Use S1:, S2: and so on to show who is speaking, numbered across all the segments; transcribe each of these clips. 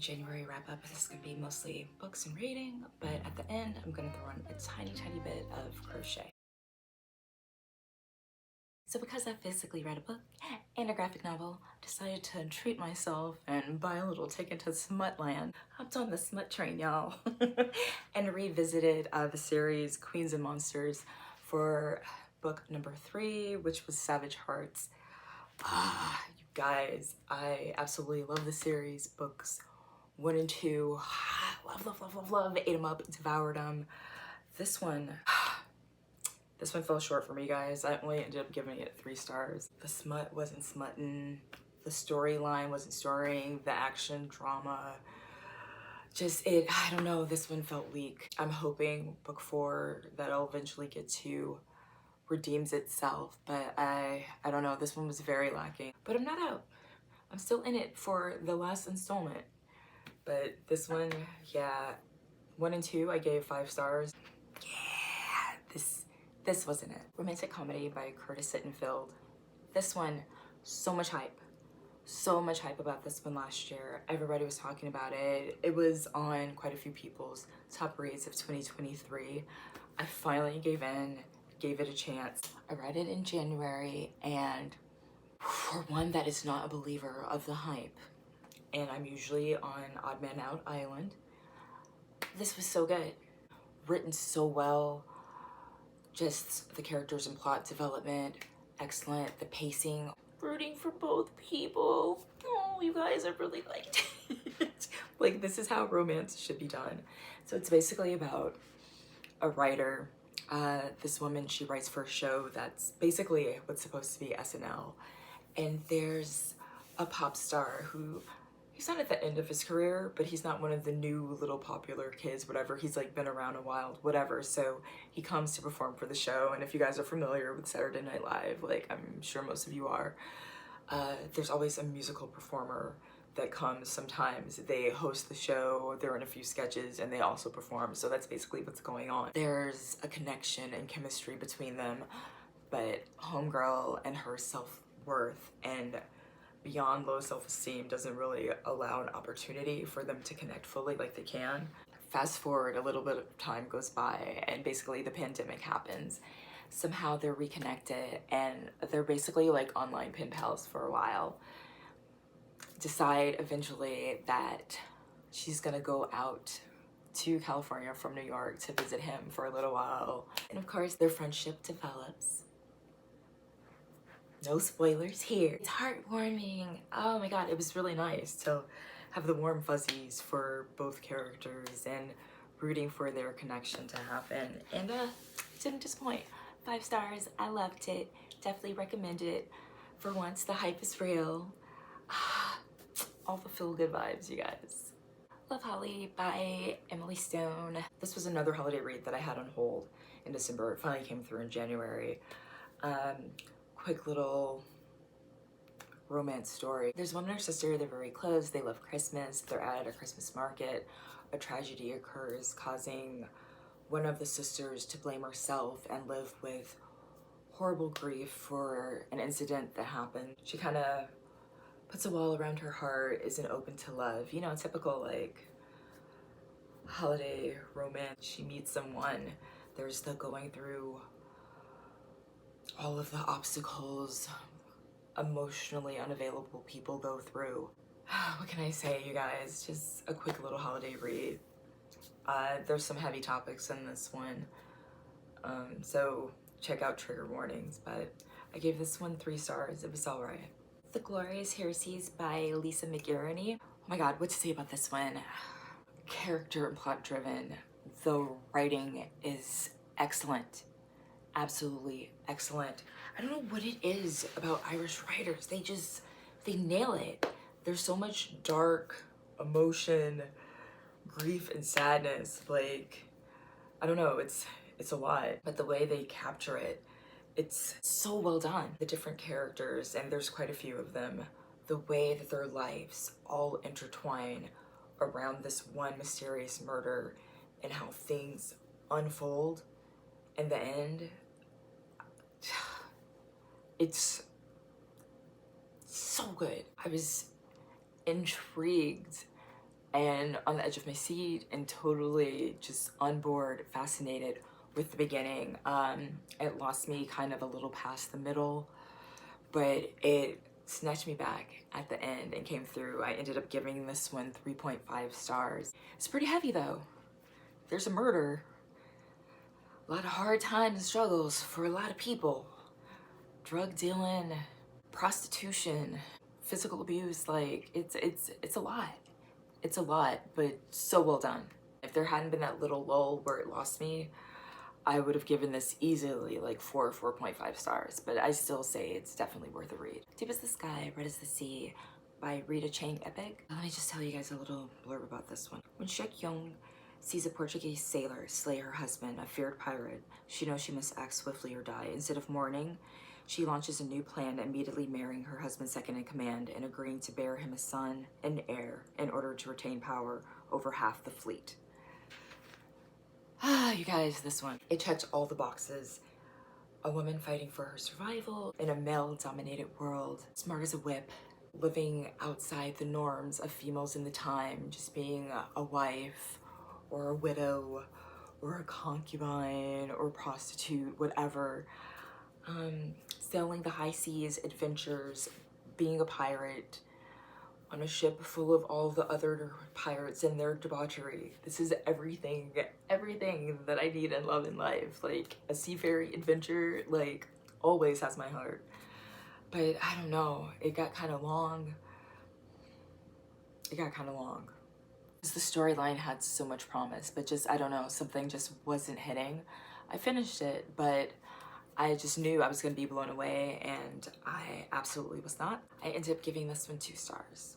S1: January wrap up. This is gonna be mostly books and reading, but at the end, I'm gonna throw in a tiny bit of crochet. So because I physically read a book and a graphic novel, decided to treat myself and buy a little ticket to Smutland. Hopped on the smut train, y'all, and revisited the series Queens and Monsters for book number 3, which was Savage Hearts. You guys, I absolutely love the series. Books 1 and 2, love, ate them up, devoured them. This one fell short for me, guys. I only ended up giving it 3 stars. The smut wasn't smutting, the storyline wasn't storying, the action, drama, I don't know, this one felt weak. I'm hoping book 4 that I'll eventually get to redeems itself, but I don't know, this one was very lacking. But I'm not out. I'm still in it for the last installment. But this one, yeah, 1 and 2 I gave 5 stars. Yeah, this wasn't it. Romantic comedy by Curtis Sittenfeld. This one, so much hype. So much hype about this one last year. Everybody was talking about it. It was on quite a few people's top reads of 2023. I finally gave it a chance. I read it in January, and for one that is not a believer of the hype, and I'm usually on Odd Man Out Island, this was so good. Written so well. Just the characters and plot development, excellent. The pacing, rooting for both people. Oh, you guys, I really liked it. Like, this is how romance should be done. So it's basically about a writer. This woman, she writes for a show that's basically what's supposed to be SNL. And there's a pop star who, he's not at the end of his career, but he's not one of the new little popular kids, whatever. He's like been around a while, whatever. So he comes to perform for the show. And if you guys are familiar with Saturday Night Live, like I'm sure most of you are, there's always a musical performer that comes sometimes. They host the show, they're in a few sketches, and they also perform. So that's basically what's going on. There's a connection and chemistry between them, but homegirl and her self-worth and beyond low self-esteem doesn't really allow an opportunity for them to connect fully like they can. Fast forward, a little bit of time goes by, and basically the pandemic happens. Somehow they're reconnected, and they're basically like online pen pals for a while. Decide eventually that she's gonna go out to California from New York to visit him for a little while. And of course, their friendship develops. No spoilers here. It's heartwarming. Oh my god, it was really nice to have the warm fuzzies for both characters and rooting for their connection to happen. And didn't disappoint. 5 stars. I loved it. Definitely recommend it. For once, the hype is real. All the feel-good vibes, you guys. Love Holly by Emily Stone. This was another holiday read that I had on hold in December. It finally came through in January. Quick little romance story. There's one and her sister, they're very close, they love Christmas, they're at a Christmas market. A tragedy occurs, causing one of the sisters to blame herself and live with horrible grief for an incident that happened. She kind of puts a wall around her heart, isn't open to love. You know, typical like holiday romance. She meets someone, there's the going through all of the obstacles emotionally unavailable people go through. What can I say, you guys? Just a quick little holiday read. There's some heavy topics in this one, so check out trigger warnings, but I gave this one 3 stars. It was alright. The Glorious Heresies by Lisa McGarrity. Oh my god, what to say about this one? Character and plot driven. The writing is excellent. Absolutely excellent. I don't know what it is about Irish writers. They nail it. There's so much dark emotion, grief and sadness. Like, I don't know, it's a lot. But the way they capture it, it's so well done. The different characters, and there's quite a few of them, the way that their lives all intertwine around this one mysterious murder and how things unfold in the end. It's so good. I was intrigued and on the edge of my seat and totally just on board, fascinated with the beginning. It lost me kind of a little past the middle, but it snatched me back at the end and came through. I ended up giving this one 3.5 stars. It's pretty heavy though. There's a murder, a lot of hard times and struggles for a lot of people. Drug dealing, prostitution, physical abuse, like it's a lot. It's a lot, but so well done. If there hadn't been that little lull where it lost me, I would have given this easily like 4.5 stars, but I still say it's definitely worth a read. Deep as the Sky, Red as the Sea by Rita Chang Epic. Let me just tell you guys a little blurb about this one. When Shek Young sees a Portuguese sailor slay her husband, a feared pirate, she knows she must act swiftly or die. Instead of mourning, she launches a new plan, immediately marrying her husband's second in command and agreeing to bear him a son and heir in order to retain power over half the fleet. Ah, you guys, this one. It checked all the boxes. A woman fighting for her survival in a male-dominated world, smart as a whip, living outside the norms of females in the time, just being a wife or a widow or a concubine or prostitute, whatever. Sailing the high seas, adventures, being a pirate on a ship full of all the other pirates and their debauchery. This is everything that I need and love in life. Like a seafaring adventure, like always has my heart. But I don't know, it got kind of long. The storyline had so much promise, but just, I don't know, something just wasn't hitting. I finished it, but I just knew I was going to be blown away, and I absolutely was not. I ended up giving this one 2 stars.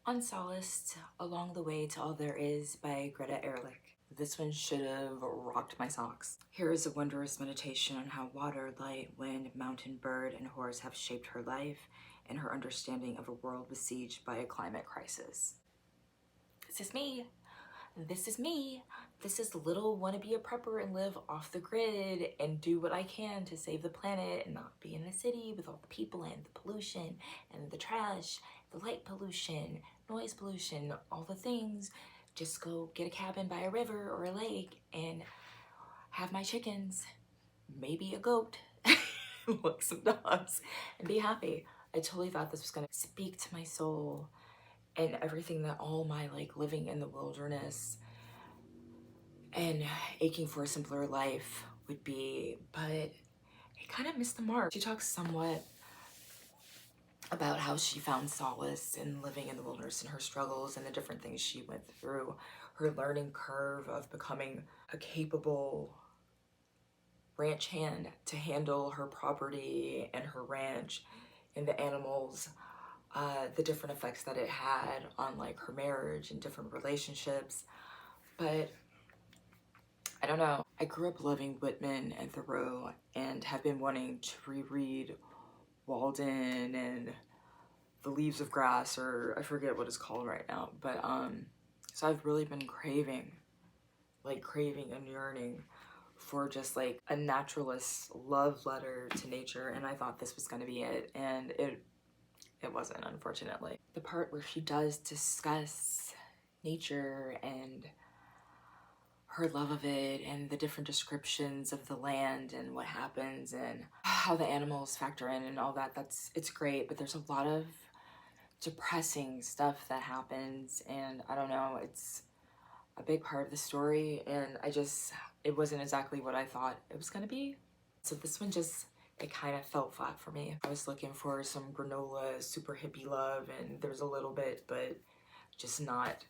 S1: Unsolaced, Along the Way to All There Is by Greta Ehrlich. This one should have rocked my socks. Here is a wondrous meditation on how water, light, wind, mountain, bird, and horse have shaped her life and her understanding of a world besieged by a climate crisis. This is me. This is me. This is little wanna be a prepper and live off the grid and do what I can to save the planet and not be in a city with all the people and the pollution and the trash, the light pollution, noise pollution, all the things. Just go get a cabin by a river or a lake and have my chickens, maybe a goat, like some dogs, and be happy. I totally thought this was gonna speak to my soul and everything that all my like living in the wilderness and aching for a simpler life would be, but it kind of missed the mark. She talks somewhat about how she found solace in living in the wilderness and her struggles and the different things she went through, her learning curve of becoming a capable ranch hand to handle her property and her ranch and the animals, the different effects that it had on like her marriage and different relationships. But I don't know. I grew up loving Whitman and Thoreau and have been wanting to reread Walden and The Leaves of Grass, or I forget what it's called right now. But so I've really been craving and yearning for just like a naturalist love letter to nature, and I thought this was gonna be it, and it wasn't, unfortunately. The part where she does discuss nature and her love of it and the different descriptions of the land and what happens and how the animals factor in and all that, it's great, but there's a lot of depressing stuff that happens, and I don't know, it's a big part of the story, and it wasn't exactly what I thought it was gonna be. So this one just, it kind of fell flat for me. I was looking for some granola, super hippie love, and there was a little bit, but just not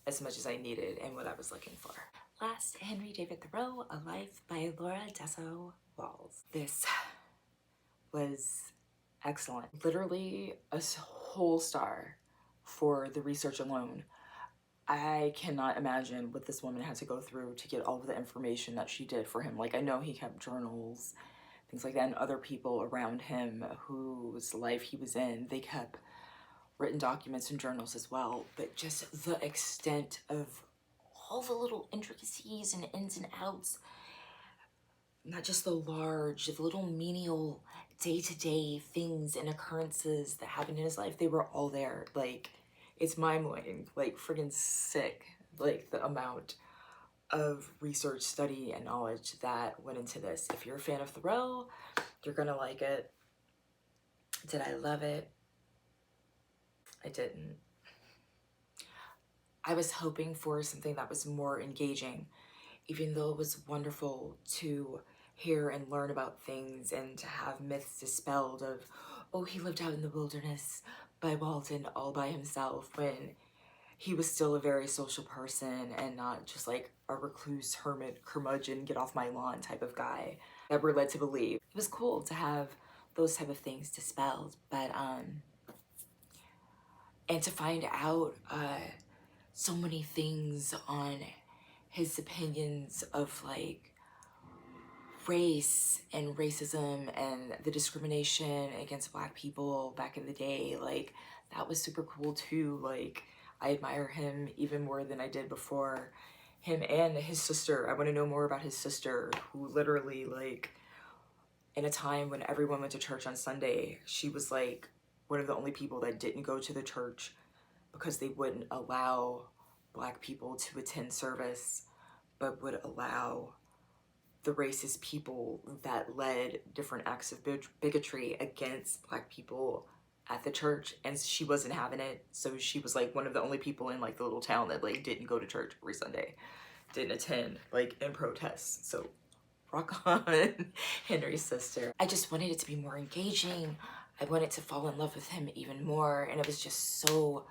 S1: as much as I needed and what I was looking for. Last, Henry David Thoreau, A Life by Laura Dessau-Walls. This was excellent. Literally a whole star for the research alone. I cannot imagine what this woman had to go through to get all of the information that she did for him. Like, I know he kept journals, things like that, and other people around him whose life he was in, they kept written documents and journals as well. But just the extent of all the little intricacies and ins and outs, not just the little menial day-to-day things and occurrences that happened in his life, they were all there. Like, It's mind-blowing, like friggin' sick, like the amount of research, study, and knowledge that went into this. If you're a fan of Thoreau, you're gonna like it. Did I love it? I didn't. I was hoping for something that was more engaging, even though it was wonderful to hear and learn about things and to have myths dispelled of, oh, he lived out in the wilderness by Walton all by himself, when he was still a very social person and not just like a recluse, hermit, curmudgeon, get off my lawn type of guy that we're led to believe. It was cool to have those type of things dispelled, but and to find out so many things on his opinions of like race and racism and the discrimination against Black people back in the day. Like, that was super cool too. Like, I admire him even more than I did before. Him and his sister. I want to know more about his sister, who literally, like, in a time when everyone went to church on Sunday, she was like one of the only people that didn't go to the church because they wouldn't allow Black people to attend service, but would allow the racist people that led different acts of bigotry against Black people at the church, and she wasn't having it. So she was like one of the only people in like the little town that like didn't go to church every Sunday, didn't attend, like in protest. So rock on, Henry's sister. I just wanted it to be more engaging. I wanted to fall in love with him even more, and it was just so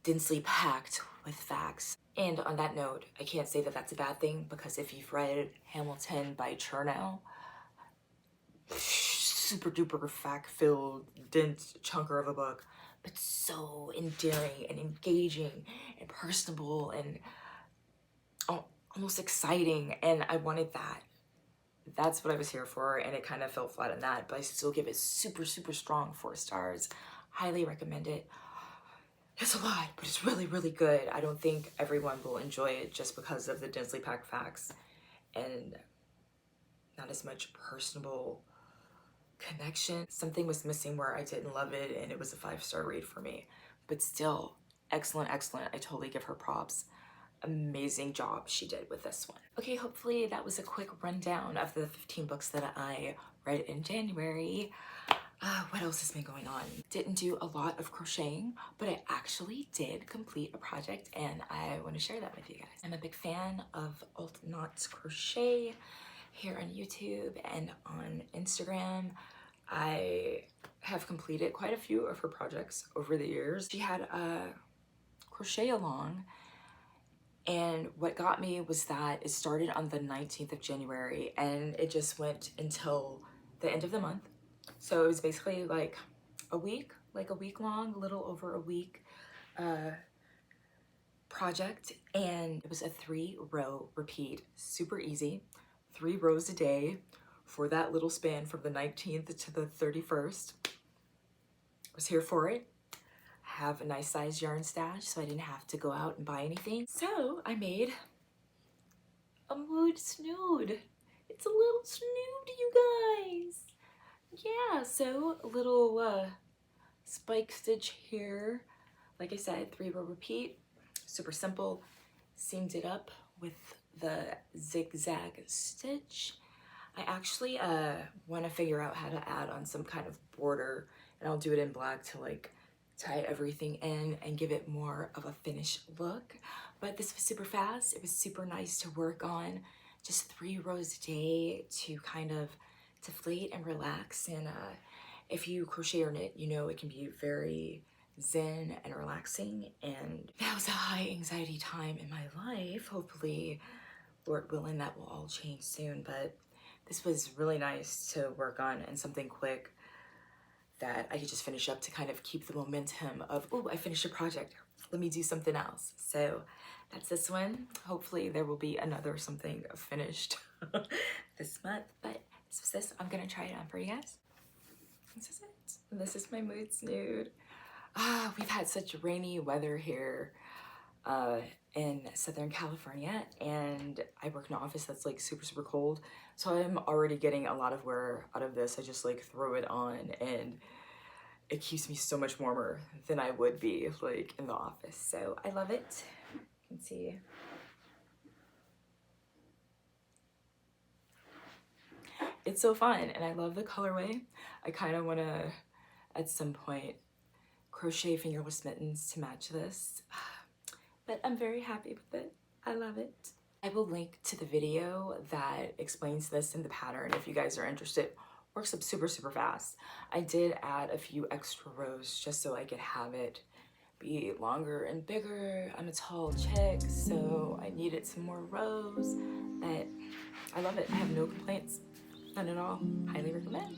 S1: densely packed with facts. And on that note, I can't say that that's a bad thing, because if you've read Hamilton by Chernow, super duper fact-filled, dense chunker of a book, but so endearing and engaging and personable and almost exciting, and I wanted that. That's what I was here for, and it kind of fell flat on that, but I still give it super, super strong 4 stars. Highly recommend it. It's a lot, but it's really, really good. I don't think everyone will enjoy it just because of the densely packed facts and not as much personable connection. Something was missing where I didn't love it, and it was a 5-star read for me. But still, excellent, excellent. I totally give her props. Amazing job she did with this one. Okay, hopefully that was a quick rundown of the 15 books that I read in January. What else has been going on? Didn't do a lot of crocheting, but I actually did complete a project, and I want to share that with you guys. I'm a big fan of Alt Knots Crochet here on YouTube and on Instagram. I have completed quite a few of her projects over the years. She had a crochet along, and what got me was that it started on the 19th of January and it just went until the end of the month. So it was basically like a week long, a little over a week project, and it was a 3-row repeat, super easy, 3 rows a day for that little span from the 19th to the 31st. I was here for it. Have a nice size yarn stash, so I didn't have to go out and buy anything. So I made a mood snood. It's a little snood, you guys. Yeah, so a little spike stitch here. Like I said, 3-row repeat, super simple. Seamed it up with the zigzag stitch. I actually want to figure out how to add on some kind of border, and I'll do it in black to like tie everything in and give it more of a finished look. But this was super fast. It was super nice to work on. Just 3 rows a day to kind of deflate and relax. And if you crochet or knit, you know it can be very zen and relaxing. And that was a high anxiety time in my life. Hopefully, Lord willing, that will all change soon. But this was really nice to work on, and something quick that I could just finish up to kind of keep the momentum of, oh, I finished a project, let me do something else. So that's this one. Hopefully there will be another something finished this month, but this was this. I'm gonna try it on for you guys. This is it. This is my mood snood. We've had such rainy weather here in Southern California, and I work in an office that's like super, super cold. So I'm already getting a lot of wear out of this. I just like throw it on and it keeps me so much warmer than I would be like in the office. So I love it. You can see. It's so fun and I love the colorway. I kind of want to, at some point, crochet fingerless mittens to match this. But I'm very happy with it. I love it. I will link to the video that explains this in the pattern if you guys are interested. Works up super, super fast. I did add a few extra rows just so I could have it be longer and bigger. I'm a tall chick, so I needed some more rows, but I love it. I have no complaints. None at all. Highly recommend.